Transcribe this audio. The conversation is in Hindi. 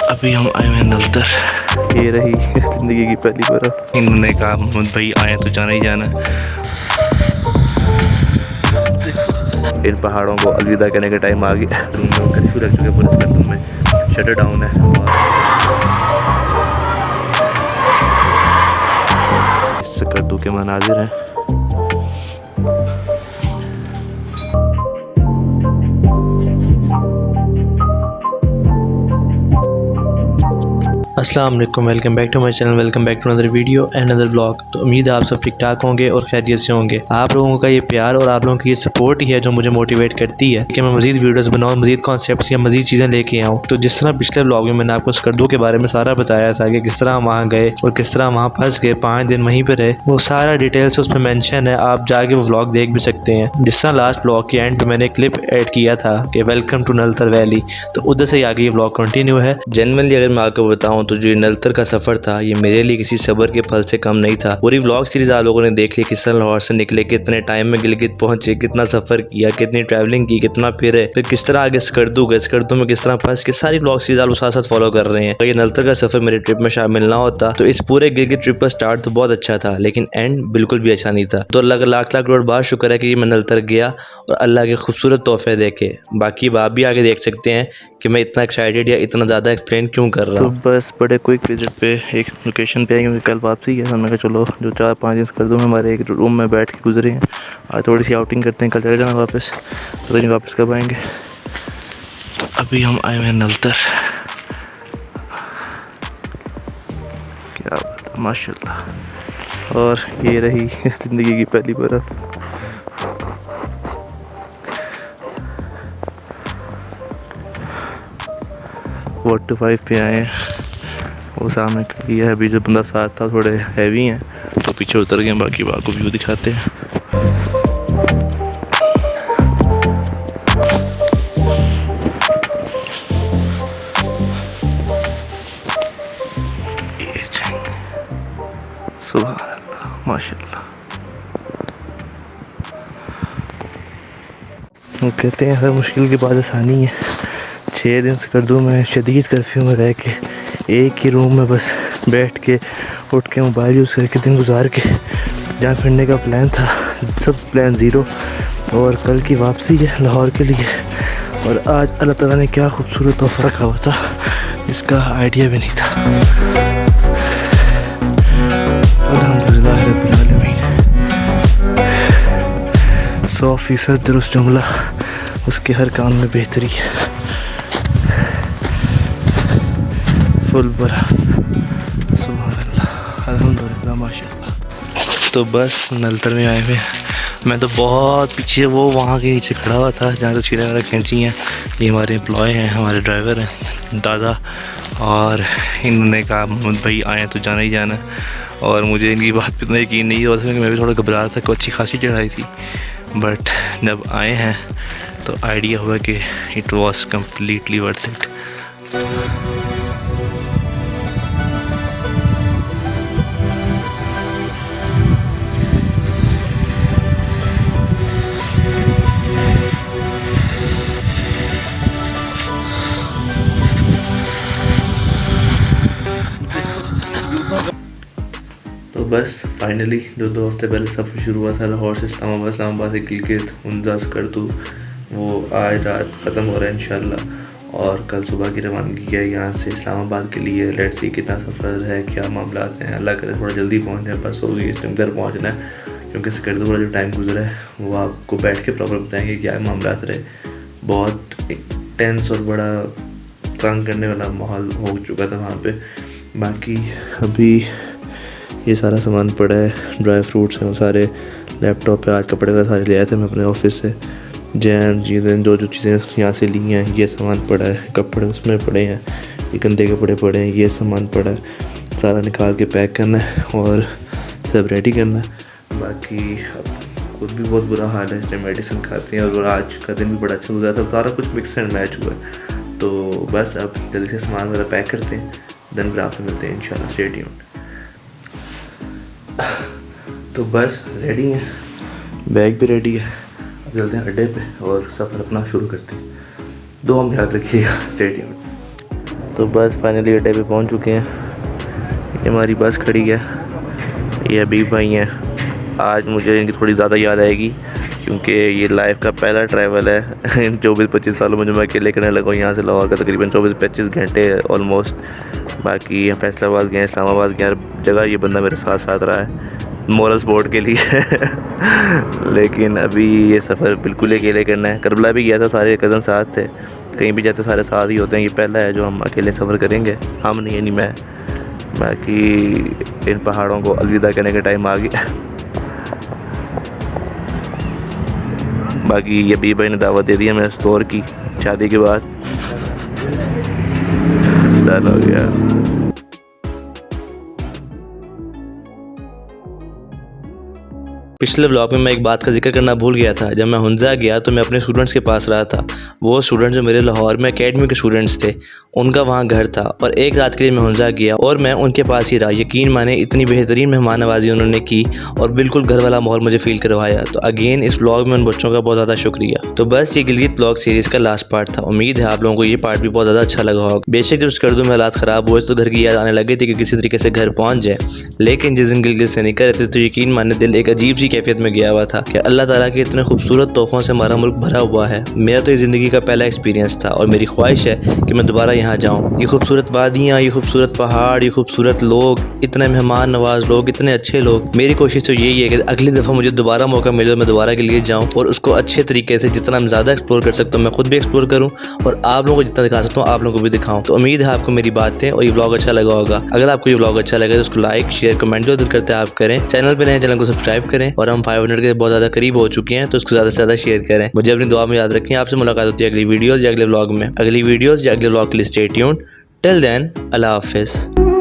अभी हम आए हैं नलतर। ये रही ज़िंदगी की पहली बर्फ़। इन्होंने कहा मोहम्मद भाई आए तो जाना ही जाना है। इन पहाड़ों को अलविदा कहने का टाइम आ गया। रूम में कर्फ्यू लग चुके पुलिस का, रूम में शटर डाउन है और इस कद्दू के मनाजिर हैं। अस्सलाम वालेकुम, welcome back to my channel, welcome back to another video and another blog. तो उम्मीद है आप सब ठीक ठाक होंगे और खैरियत से होंगे। आप लोगों का ये प्यार और आप लोगों की ये सपोर्ट ही है जो मुझे मोटिवेट करती है कि मैं मजीद वीडियोस बनाऊं, मजीद कॉन्सेप्ट्स या मजीद चीज़ें लेके आऊँ। तो जिस तरह पिछले ब्लॉग में मैंने आपको स्कर्दू के बारे में सारा बताया था कि किस तरह हम वहाँ गए और किस तरह वहाँ फंस गए, 5 दिन वहीं पर रहे, वो सारा डिटेल से उसमें मैंशन है। आप जाके वो ब्लॉग देख भी सकते हैं। जिस तरह लास्ट ब्लॉग के एंड पे मैंने क्लिप ऐड किया था कि वेलकम टू नलतर वैली, तो उधर से आगे ये ब्लॉग कंटिन्यू है। जनरली अगर मैं आपको बताऊँ तो जो नलतर का सफ़र था ये मेरे लिए किसी सब्र के फल से कम नहीं था। पूरी व्लॉग सीरीज आप लोगों ने देख ली, किस तरह लाहौर से निकले, कितने टाइम में गिलगित पहुंचे, कितना सफ़र किया, कितनी ट्रैवलिंग की, कितना फिरे, फिर किस तरह आगे स्कर्दू गए, स्कर्दू में किस तरह फंस के, सारी व्लॉग सीरीज आप साथ साथ फॉलो कर रहे हैं। तो ये नलतर का सफ़र मेरे ट्रिप में शामिल ना होता तो इस पूरे गिलगित ट्रिप का स्टार्ट तो बहुत अच्छा था लेकिन एंड बिल्कुल भी अच्छा नहीं था। तो अल्लाह का लाख लाख करोड़ बार शुक्र है कि मैं नलतर गया और अल्लाह के खूबसूरत तोहफे देखे। बाकी आप भी आगे देख सकते हैं कि मैं इतना एक्साइटेड या इतना ज़्यादा एक्सप्लेन क्यों कर रहा हूँ। तो बस बड़े क्विक विजिट पे एक लोकेशन पे आए क्योंकि कल वापसी है। हमने कहा चलो जो 4-5 दिन कर दूँ हमारे एक रूम में बैठ के गुजरे हैं, आज थोड़ी सी आउटिंग करते हैं, कल चले जाना वापस। तो नहीं वापस कब आएंगे। अभी हम आए हैं नलतर। क्या बात है, माशाल्लाह। और ये रही ज़िंदगी की पहली बर्फ़। वाटर 5 पे आए हैं, वो सामने किया है। अभी जो बंदा साथ था थोड़े हैवी हैं तो पीछे उतर गए। बाकी बात को व्यू दिखाते हैं। सुभान अल्लाह, माशाल्लाह। वो कहते हैं हर मुश्किल के बाद आसानी है। 6 दिन स्कर्दू में शदीद कर्फ्यू में रह के एक ही रूम में बस बैठ के उठ के मोबाइल यूज़ करके दिन गुजार के जहाँ फिरने का प्लान था सब प्लान ज़ीरो। और कल की वापसी है लाहौर के लिए। और आज अल्लाह ताला ने क्या खूबसूरत तोहफ़ा रखा हुआ था, इसका आइडिया भी नहीं था। अल्हम्दुलिल्लाह रब्बिल आलमीन। 100% दुरुस्त जुमला, उसके हर काम में बेहतरी है। फुल बर्फ़, सुभान अल्लाह, अल्हम्दुलिल्लाह, माशाल्लाह। तो बस नलतर में आए हुए। मैं तो बहुत पीछे वो वहाँ के नीचे खड़ा हुआ था जहाँ तस्वीरें वगैरह खींची हैं। ये हमारे एम्प्लॉय हैं, हमारे ड्राइवर हैं दादा, और इन्होंने कहा मोहम्मद भाई आए तो जाना ही जाना है। और मुझे इनकी बात पर इतना यकीन नहीं हुआ था क्योंकि मैं भी थोड़ा घबरा रहा था कि अच्छी खासी चढ़ाई थी। बट जब आए हैं तो आइडिया हुआ कि it was completely worth it. तो बस फाइनली जो 2 हफ्ते पहले सफ़र शुरू हुआ था लाहौर से इस्लामाबाद, इस्लामाबाद से गिलगित, हुंजा, स्कर्दू, वो आज रात ख़त्म हो रहा है इंशाल्लाह। और कल सुबह की रवानगी है यहाँ से इस्लामाबाद के लिए। लेट्स सी कितना सफ़र है, क्या मामला हैं। अल्लाह करे थोड़ा जल्दी पहुँच जाए, बस हो गई, इस टाइम घर पहुँचना है क्योंकि स्कर्दू वाला जो टाइम गुजरा है वो आपको बैठ के प्रॉपर बताएंगे क्या मामला रहे। बहुत टेंस और बड़ा तंग करने वाला माहौल हो चुका था वहाँ पे। बाकी अभी ये सारा सामान पड़ा है, ड्राई फ्रूट्स हैं वो सारे लैपटॉप पे, आज कपड़े का सारे ले आए थे मैं अपने ऑफिस से। जैम चीज़ें जो चीज़ें यहाँ से ली हैं, ये सामान पड़ा है, कपड़े उसमें पड़े हैं, ये गंदे कपड़े पड़े हैं, ये सामान पड़ा है, सारा निकाल के पैक करना है और सब रेडी करना है। बाकी अब खुद भी बहुत बुरा हाल है, इसलिए मेडिसिन खाते हैं। और आज का दिन भी बड़ा अच्छा गुजरा था, सारा कुछ मिक्स एंड मैच हुआ है। तो बस अब जल्दी से सामान वगैरह पैक करते हैं, देन फिर आपसे मिलते हैं इंशाल्लाह। Stay tuned. तो बस रेडी हैं, बैग भी रेडी है, अब चलते हैं अड्डे पे और सफ़र अपना शुरू करते हैं। दुआ में याद रखिएगा। Stay tuned. तो बस फाइनली अड्डे पे पहुंच चुके हैं। ये हमारी बस खड़ी है, ये हबीब भाई हैं। आज मुझे इनकी थोड़ी ज़्यादा याद आएगी क्योंकि ये लाइफ का पहला ट्रैवल है 24-25 सालों में जो मैं अकेले करने लगा हूँ यहाँ से लाहौर का, तकरीबन 24-25 घंटे ऑलमोस्ट। बाकी फैसलाबाद गए, इस्लामाबाद गए, हर जगह ये बंदा मेरे साथ साथ रहा है मोरल सपोर्ट के लिए लेकिन अभी ये सफ़र बिल्कुल अकेले करना है। करबला भी गया था, सारे कज़न साथ थे। कहीं भी जाते सारे साथ ही होते हैं। ये पहला है जो हम अकेले सफ़र करेंगे, हम नहीं यानी मैं। बाकी इन पहाड़ों को अलविदा कहने का टाइम आ गया। बाकी ये हबीब भाई ने दावत दे दी है मेरे स्टोर की शादी के बाद। डर हो गया। पिछले व्लॉग में मैं एक बात का जिक्र करना भूल गया था। जब मैं हुंजा गया तो मैं अपने स्टूडेंट्स के पास रहा था। वो स्टूडेंट जो मेरे लाहौर में एकेडमी के स्टूडेंट्स थे, उनका वहाँ घर था और एक रात के लिए मैं हुंजा गया और मैं उनके पास ही रहा। यकीन माने इतनी बेहतरीन मेहमान नवाजी उन्होंने की और बिल्कुल घर वाला माहौल मुझे फील करवाया। तो अगेन इस व्लॉग में उन बच्चों का बहुत ज़्यादा शुक्रिया। तो बस ये गिलगित व्लॉग सीरीज़ का लास्ट पार्ट था। उम्मीद है आप लोगों को ये पार्ट भी बहुत ज़्यादा अच्छा लगा होगा। बेशक जब स्कर्दू में हालात ख़राब हुए तो घर की याद आने लगी थी कि किसी तरीके से घर पहुँच जाए, लेकिन जिस दिन गिलगित से निकल रहे थे तो यकीन माने दिल एक अजीब सी कैफियत में गया हुआ था कि अल्लाह ताला के इतने खूबसूरत तोहफों से हमारा मुल्क भरा हुआ है। मेरा तो ये ज़िंदगी का पहला एक्सपीरियंस था और मेरी ख्वाहिश है कि मैं दोबारा यहाँ जाऊँ। ये खूबसूरत वादियाँ, ये खूबसूरत पहाड़, ये खूबसूरत लोग, इतने मेहमान नवाज लोग, इतने अच्छे लोग। मेरी कोशिश तो यही है कि अगली दफ़ा मुझे दोबारा मौका मिले तो मैं दोबारा के लिए जाऊँ और उसको अच्छे तरीके से जितना मैं ज़्यादा एक्सप्लोर कर सकता हूँ मैं खुद भी एक्सप्लोर करूँ और आप लोगों को जितना दिखा सकता हूँ आप लोगों को भी दिखाऊँ। तो उम्मीद है आपको मेरी बातें और ये व्लॉग अच्छा लगा होगा। अगर आपको ये व्लॉग अच्छा लगे तो उसको लाइक शेयर कमेंट जो दिल करते हैं आप करें। चैनल पर नए चैनल को सब्सक्राइब करें और हम 500 के बहुत ज़्यादा करीब हो चुके हैं तो उसको ज़्यादा से ज़्यादा शेयर करें। मुझे अपनी दुआ में याद रखें। आपसे मुलाकात होती है अगली वीडियोज़ या अगले व्लॉग में। अगली वीडियोज़ या अगले व्लॉग के लिए स्टे ट्यून्ड। टिल देन अल्लाह हाफिज़।